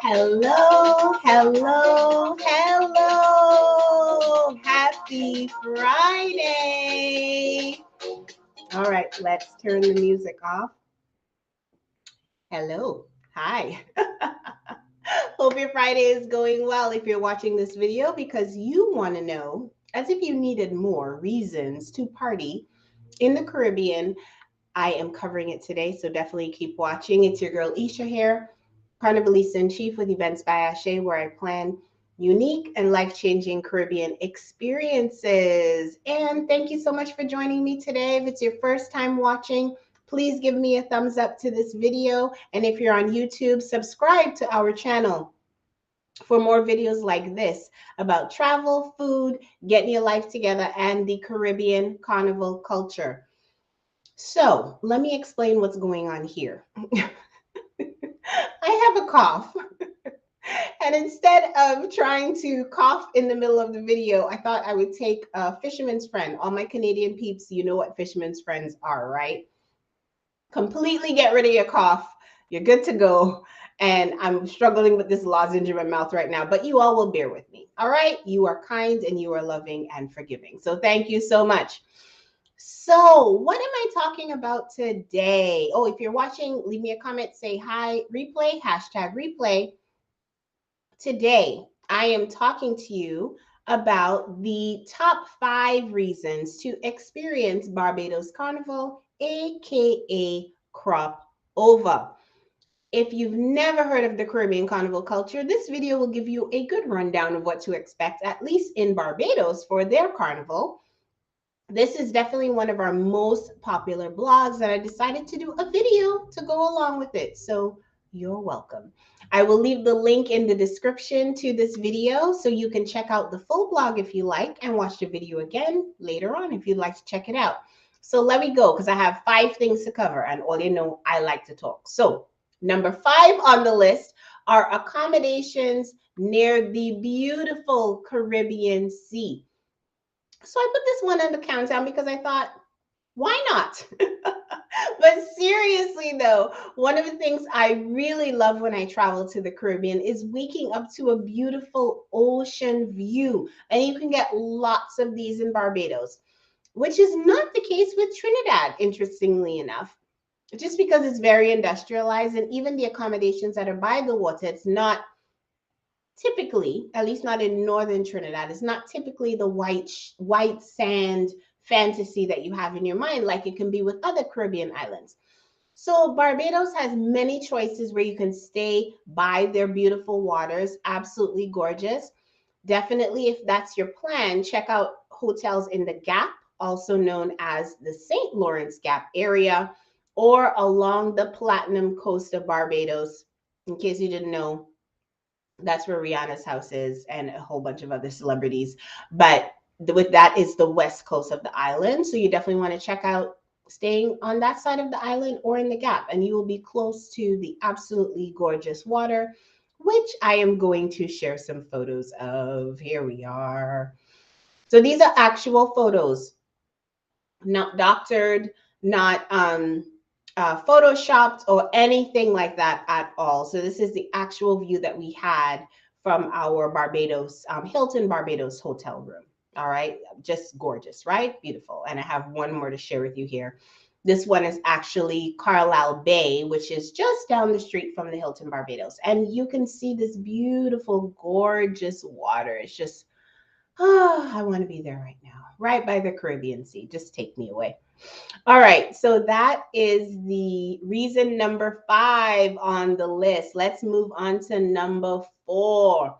Hello, hello, hello. Happy Friday. All right, let's turn the music off. Hello. Hi. Hope your Friday is going well if you're watching this video because you want to know, as if you needed more reasons to party in the Caribbean. I am covering it today, so definitely keep watching. It's your girl Esha here, Carnivalista in Chief with Events by Ashe, where I plan unique and life-changing Caribbean experiences. And thank you so much for joining me today. If it's your first time watching, please give me a thumbs up to this video. And if you're on YouTube, subscribe to our channel for more videos like this about travel, food, getting your life together, and the Caribbean carnival culture. So let me explain what's going on here. I have a cough. And instead of trying to cough in the middle of the video, I thought I would take a fisherman's friend. All my Canadian peeps, you know what fisherman's friends are, right? Completely get rid of your cough. You're good to go. And I'm struggling with this lozenge in my mouth right now, but you all will bear with me. All right? You are kind and you are loving and forgiving. So thank you so much. So, what am I talking about today? Oh, if you're watching, leave me a comment, say hi, replay, hashtag replay. Today, I am talking to you about the top 5 reasons to experience Barbados Carnival, aka Crop Over. If you've never heard of the Caribbean carnival culture, this video will give you a good rundown of what to expect, at least in Barbados, for their carnival. This is definitely one of our most popular blogs, and I decided to do a video to go along with it. So you're welcome. I will leave the link in the description to this video so you can check out the full blog if you like and watch the video again later on if you'd like to check it out. So let me go because I have 5 things to cover, and all you know, I like to talk. So number 5 on the list are accommodations near the beautiful Caribbean Sea. So I put this one on the countdown because I thought, why not? But seriously, though, one of the things I really love when I travel to the Caribbean is waking up to a beautiful ocean view. And you can get lots of these in Barbados, which is not the case with Trinidad, interestingly enough. Just because it's very industrialized, and even the accommodations that are by the water, it's not typically, at least not in northern Trinidad, it's not typically the white sand fantasy that you have in your mind like it can be with other Caribbean islands. So Barbados has many choices where you can stay by their beautiful waters, absolutely gorgeous. Definitely, if that's your plan, check out hotels in the Gap, also known as the St. Lawrence Gap area, or along the Platinum Coast of Barbados. In case you didn't know, that's where Rihanna's house is and a whole bunch of other celebrities. But with that is the west coast of the island. So you definitely want to check out staying on that side of the island or in the Gap, and you will be close to the absolutely gorgeous water, which I am going to share some photos of. Here we are. So these are actual photos, not doctored, not photoshopped or anything like that at all. So this is the actual view that we had from our Barbados Hilton Barbados hotel room. All right, just gorgeous, right? Beautiful. And I have one more to share with you here. This one is actually Carlisle Bay, which is just down the street from the Hilton Barbados. And you can see this beautiful, gorgeous water. It's just, oh, I want to be there right now, right by the Caribbean Sea. Just take me away. All right, so that is the reason number 5 on the list. Let's move on to number 4.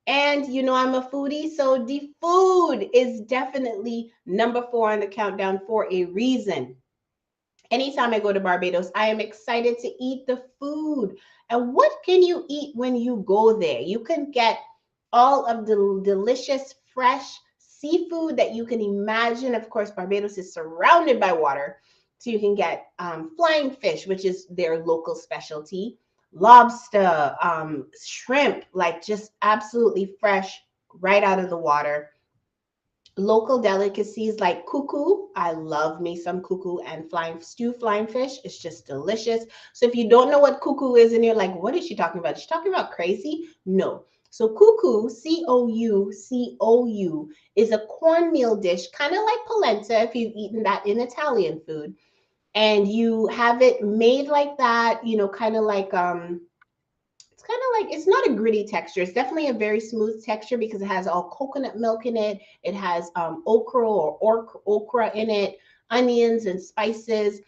And you know, I'm a foodie, so the food is definitely number 4 on the countdown for a reason. Anytime I go to Barbados, I am excited to eat the food. And what can you eat when you go there? You can get all of the delicious, fresh seafood that you can imagine. Of course, Barbados is surrounded by water. So you can get flying fish, which is their local specialty, lobster, shrimp, like just absolutely fresh right out of the water. Local delicacies like cuckoo. I love me some cuckoo and flying fish. It's just delicious. So if you don't know what cuckoo is and you're like, what is she talking about? Is she talking about crazy? No. So cuckoo, Cou, is a cornmeal dish, kind of like polenta if you've eaten that in Italian food. And you have it made like that, kind of like it's kind of like, it's not a gritty texture. It's definitely a very smooth texture because it has all coconut milk in it. It has okra in it, onions and spices,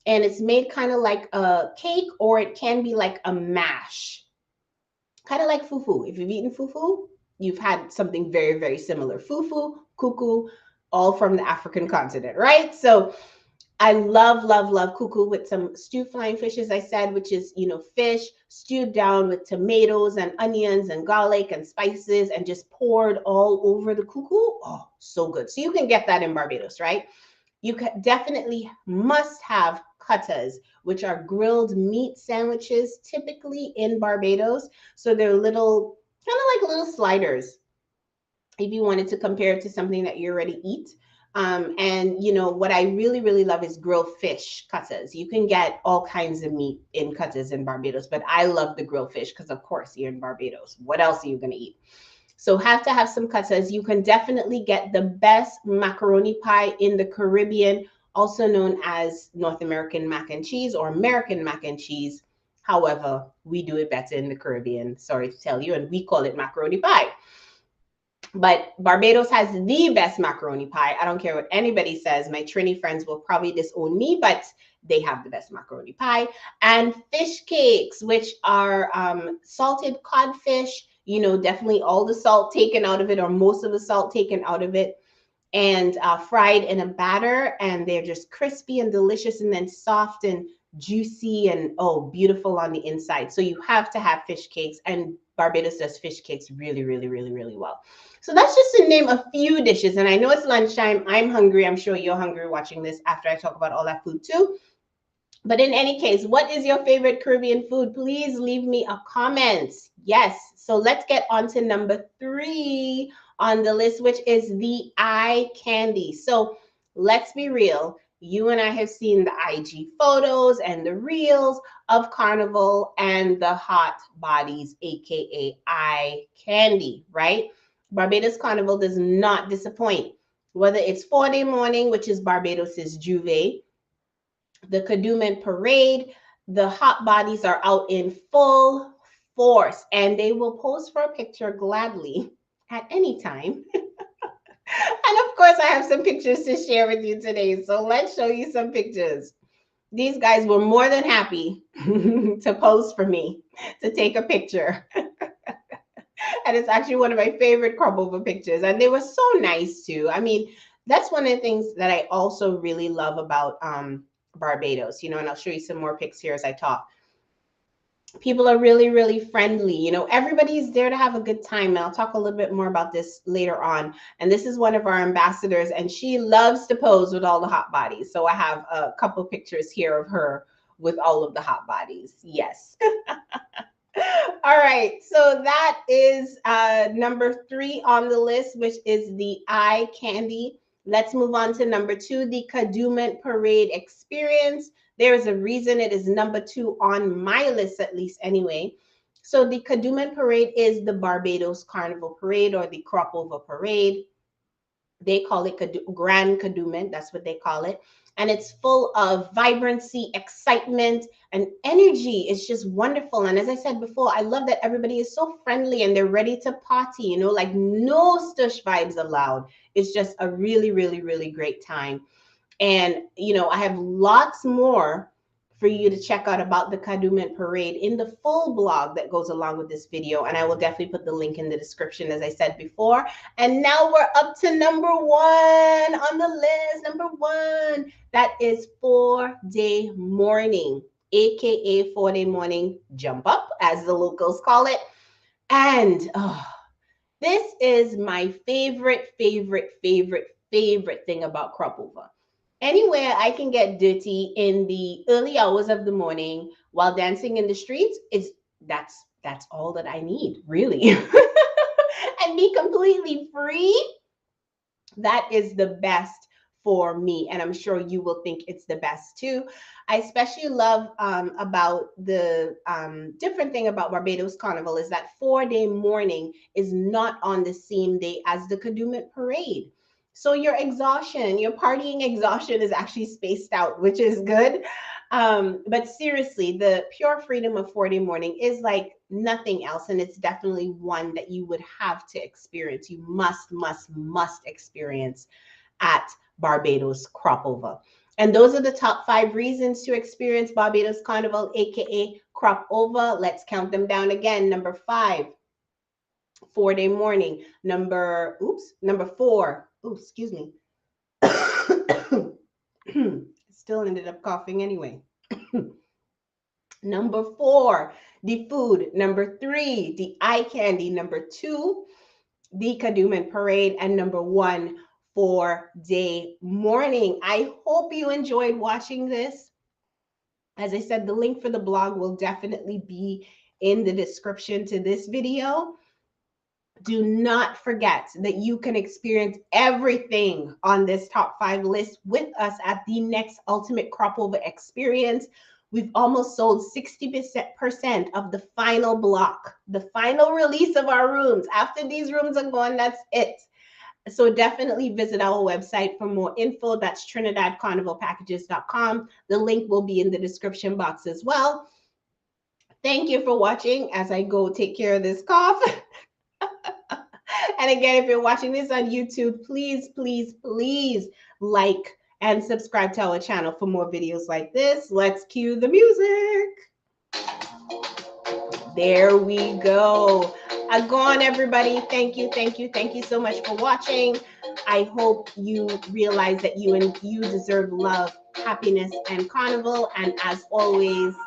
and it's made kind of like a cake, or it can be like a mash, kind of like fufu. If you've eaten fufu, you've had something very, very similar. Fufu, kuku, all from the African continent, right? So I love, love, love cuckoo with some stewed flying fish, as I said, which is, fish stewed down with tomatoes and onions and garlic and spices and just poured all over the cuckoo. Oh, so good. So you can get that in Barbados, right? You can definitely must have cuttas, which are grilled meat sandwiches, typically in Barbados. So they're little, kind of like little sliders if you wanted to compare it to something that you already eat. And what I really, really love is grilled fish cuttas. You can get all kinds of meat in cuttas in Barbados, but I love the grilled fish because, of course, you're in Barbados. What else are you going to eat? So have to have some cuttas. You can definitely get the best macaroni pie in the Caribbean, also known as North American mac and cheese or American mac and cheese. However, we do it better in the Caribbean, sorry to tell you, and we call it macaroni pie. But Barbados has the best macaroni pie. I don't care what anybody says. My Trini friends will probably disown me, but they have the best macaroni pie. And fish cakes, which are salted codfish, definitely all the salt taken out of it, or most of the salt taken out of it, and fried in a batter. And they're just crispy and delicious, and then soft and juicy and, oh, beautiful on the inside. So you have to have fish cakes, and Barbados does fish cakes really, really, really, really well. So that's just to name a few dishes. And I know it's lunchtime. I'm hungry. I'm sure you're hungry watching this after I talk about all that food too. But in any case, what is your favorite Caribbean food? Please leave me a comment. Yes. So let's get on to number 3 on the list, which is the eye candy. So let's be real. You and I have seen the IG photos and the reels of Carnival and the hot bodies, aka eye candy, right? Barbados Carnival does not disappoint. Whether it's 4-day morning, which is Barbados's Juve, the Kadooment Parade, the hot bodies are out in full force, and they will pose for a picture gladly at any time. And of course, I have some pictures to share with you today. So let's show you some pictures. These guys were more than happy to pose for me, to take a picture. And it's actually one of my favorite crop over pictures. And they were so nice too. I mean, that's one of the things that I also really love about Barbados, and I'll show you some more pics here as I talk. People are really, really friendly. Everybody's there to have a good time. And I'll talk a little bit more about this later on. And this is one of our ambassadors, and she loves to pose with all the hot bodies. So I have a couple pictures here of her with all of the hot bodies. Yes. All right, so that is number 3 on the list, which is the eye candy. Let's move on to number 2, the Kadooment Parade experience. There is a reason it is number 2 on my list, at least anyway. So the Kadooment Parade is the Barbados Carnival Parade, or the Crop Over Parade. They call it Grand Kadooment. That's what they call it. And it's full of vibrancy, excitement, and energy. It's just wonderful. And as I said before, I love that everybody is so friendly and they're ready to party, like no stush vibes allowed. It's just a really, really, really great time. And, I have lots more for you to check out about the Kadooment Parade in the full blog that goes along with this video. And I will definitely put the link in the description, as I said before. And now we're up to number 1 on the list. Number 1, that is 4-day morning, aka 4-day morning jump up, as the locals call it. And this is my favorite, favorite, favorite, favorite thing about crop over. Anywhere I can get dirty in the early hours of the morning while dancing in the streets, that's all that I need, really. And be completely free. That is the best for me, and I'm sure you will think it's the best too. I especially love about the different thing about Barbados Carnival is that 4-day morning is not on the same day as the Kadooment Parade. So your exhaustion, your partying exhaustion is actually spaced out, which is good. But seriously, the pure freedom of 4-day morning is like nothing else. And it's definitely one that you would have to experience. You must experience at Barbados Crop Over. And those are the top 5 reasons to experience Barbados Carnival, aka Crop Over. Let's count them down again. Number 5, 4-day morning. Number 4. Oops, excuse me. Still ended up coughing anyway. Number 4, the food. Number 3, the eye candy. Number 2, the Kadooment Parade. And number 1, 4-day morning. I hope you enjoyed watching this. As I said, the link for the blog will definitely be in the description to this video. Do not forget that you can experience everything on this top 5 list with us at the next Ultimate Crop Over experience. We've almost sold 60% of the final block, the final release of our rooms. After these rooms are gone, that's it. So definitely visit our website for more info. That's trinidadcarnivalpackages.com. The link will be in the description box as well. Thank you for watching as I go take care of this cough. And again, if you're watching this on YouTube, please like and subscribe to our channel for more videos like this. Let's cue the music. There we go. Gone, everybody. Thank you so much for watching. I hope you realize that you deserve love, happiness, and carnival. And as always,